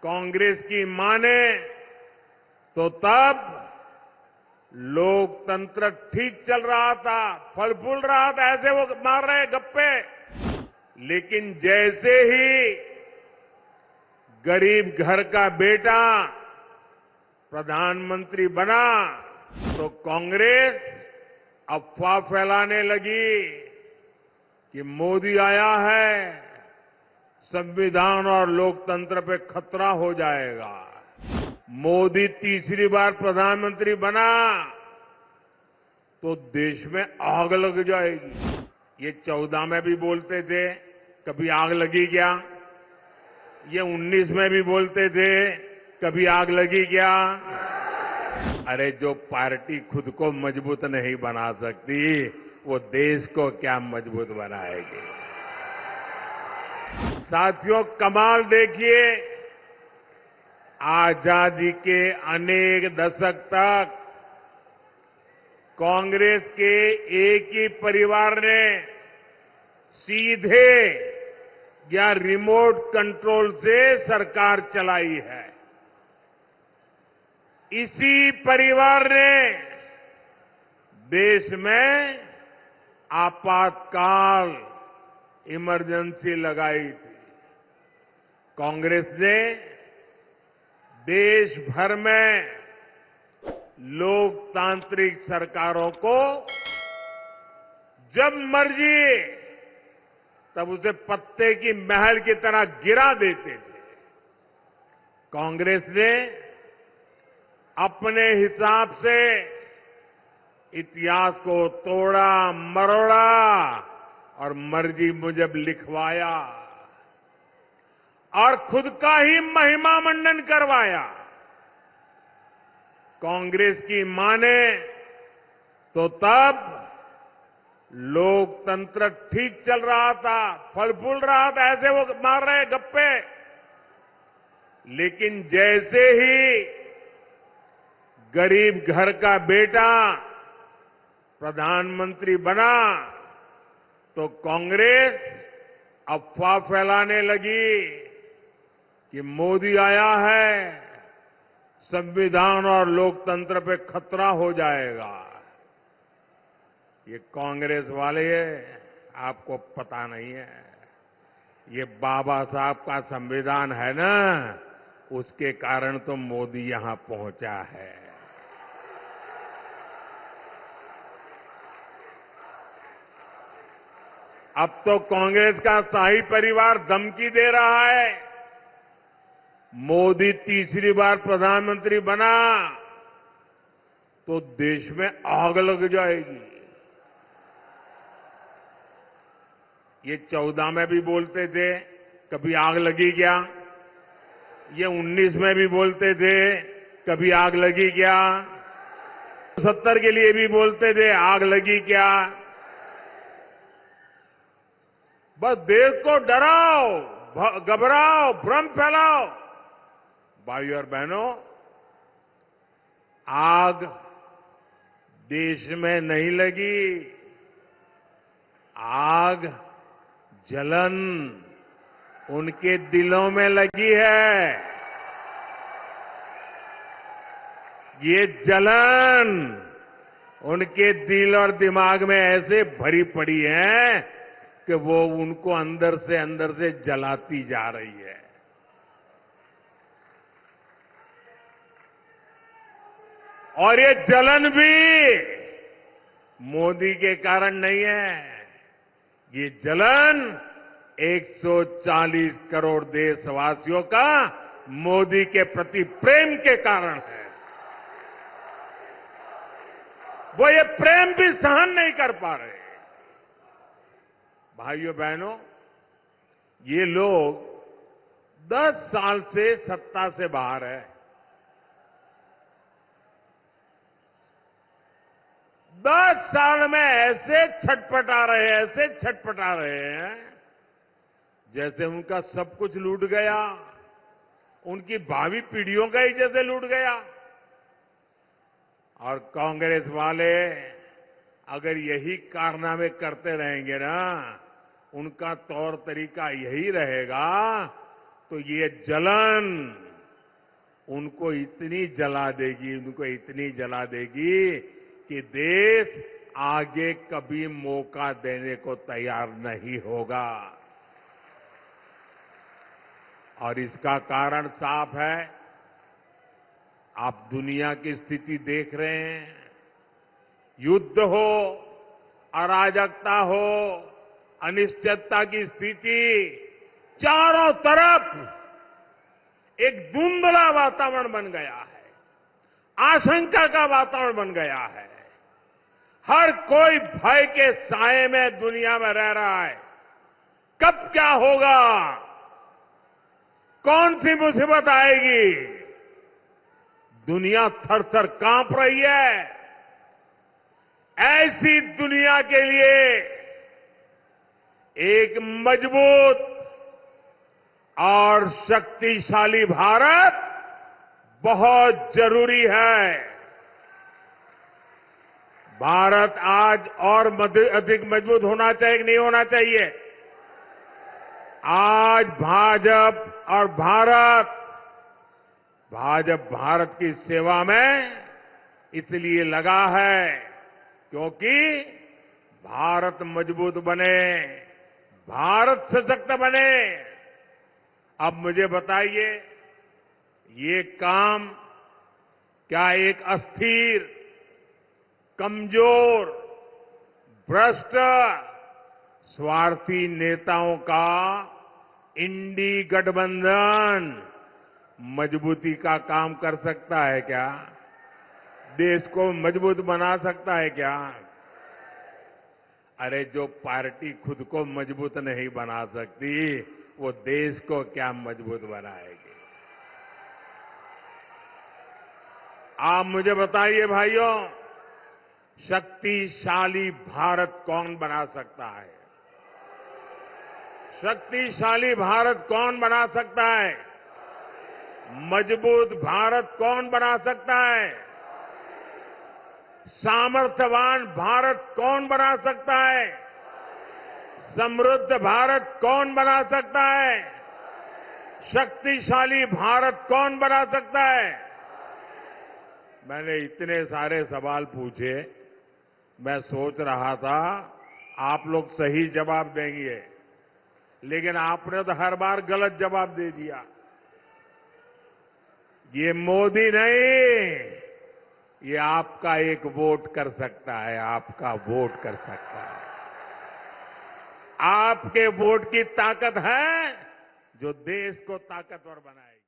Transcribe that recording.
कांग्रेस की माने तो तब लोकतंत्र ठीक चल रहा था, फल फूल रहा था, ऐसे वो मार रहे गप्पे। लेकिन जैसे ही गरीब घर का बेटा प्रधानमंत्री बना तो कांग्रेस अफवाह फैलाने लगी कि मोदी आया है, संविधान और लोकतंत्र पे खतरा हो जाएगा। मोदी तीसरी बार प्रधानमंत्री बना तो देश में आग लग जाएगी। ये 14 में भी बोलते थे, कभी आग लगी क्या? ये 19 में भी बोलते थे, कभी आग लगी क्या? अरे जो पार्टी खुद को मजबूत नहीं बना सकती, वो देश को क्या मजबूत बनाएगी? साथियों, कमाल देखिए, आजादी के अनेक दशक तक कांग्रेस के एक ही परिवार ने सीधे या रिमोट कंट्रोल से सरकार चलाई है। इसी परिवार ने देश में आपातकाल इमरजेंसी लगाई थी। कांग्रेस ने देश भर में लोकतांत्रिक सरकारों को जब मर्जी तब उसे पत्ते की महल की तरह गिरा देते थे। कांग्रेस ने अपने हिसाब से इतिहास को तोड़ा मरोड़ा और मर्जी मुजब लिखवाया और खुद का ही महिमा मंडन करवाया। कांग्रेस की माने तो तब लोकतंत्र ठीक चल रहा था, फल फूल रहा था, ऐसे वो मार रहे गप्पे। लेकिन जैसे ही गरीब घर का बेटा प्रधानमंत्री बना तो कांग्रेस अफवाह फैलाने लगी कि मोदी आया है, संविधान और लोकतंत्र पे खतरा हो जाएगा। ये कांग्रेस वाले आपको पता नहीं है, ये बाबा साहब का संविधान है ना, उसके कारण तो मोदी यहां पहुंचा है। अब तो कांग्रेस का शाही परिवार धमकी दे रहा है, मोदी तीसरी बार प्रधानमंत्री बना तो देश में आग लग जाएगी। ये 14 में भी बोलते थे, कभी आग लगी क्या? ये 19 में भी बोलते थे, कभी आग लगी क्या? 70 के लिए भी बोलते थे, आग लगी क्या? बस देश को डराओ, घबराओ, भ्रम फैलाओ। भाइयों और बहनों, आग देश में नहीं लगी, आग जलन उनके दिलों में लगी है। ये जलन उनके दिल और दिमाग में ऐसे भरी पड़ी है कि वो उनको अंदर से जलाती जा रही है। और ये जलन भी मोदी के कारण नहीं है, ये जलन 140 करोड़ देशवासियों का मोदी के प्रति प्रेम के कारण है। वो ये प्रेम भी सहन नहीं कर पा रहे। भाइयों बहनों, ये लोग 10 साल से सत्ता से बाहर है। 10 साल में ऐसे छटपटा रहे हैं जैसे उनका सब कुछ लूट गया, उनकी भावी पीढ़ियों का ही जैसे लूट गया। और कांग्रेस वाले अगर यही कारनामे करते रहेंगे ना, उनका तौर तरीका यही रहेगा, तो ये जलन उनको इतनी जला देगी कि देश आगे कभी मौका देने को तैयार नहीं होगा। और इसका कारण साफ है। आप दुनिया की स्थिति देख रहे हैं। युद्ध हो, अराजकता हो, अनिश्चितता की स्थिति, चारों तरफ एक धुंधला वातावरण बन गया है। आशंका का वातावरण बन गया है। हर कोई भय के साए में दुनिया में रह रहा है। कब क्या होगा, कौन सी मुसीबत आएगी, दुनिया थर-थर कांप रही है। ऐसी दुनिया के लिए एक मजबूत और शक्तिशाली भारत बहुत जरूरी है। भारत आज और अधिक मजबूत होना चाहिए कि नहीं होना चाहिए? आज भाजपा भारत की सेवा में इसलिए लगा है क्योंकि भारत मजबूत बने, भारत सशक्त बने। अब मुझे बताइए, ये काम क्या एक अस्थिर, कमजोर, भ्रष्ट, स्वार्थी नेताओं का इंडी गठबंधन मजबूती का काम कर सकता है क्या? देश को मजबूत बना सकता है क्या? अरे जो पार्टी खुद को मजबूत नहीं बना सकती, वो देश को क्या मजबूत बनाएगी? आप मुझे बताइए भाइयों, शक्तिशाली भारत कौन बना सकता है? शक्तिशाली भारत कौन बना सकता है? मजबूत भारत कौन बना सकता है? सामर्थ्यवान भारत कौन बना सकता है? समृद्ध भारत कौन बना सकता है? शक्तिशाली भारत कौन बना सकता है? मैंने इतने सारे सवाल पूछे, मैं सोच रहा था आप लोग सही जवाब देंगे, लेकिन आपने तो हर बार गलत जवाब दे दिया। ये मोदी नहीं, ये आपका एक वोट कर सकता है, आपका वोट कर सकता है। आपके वोट की ताकत है जो देश को ताकतवर बनाएगी।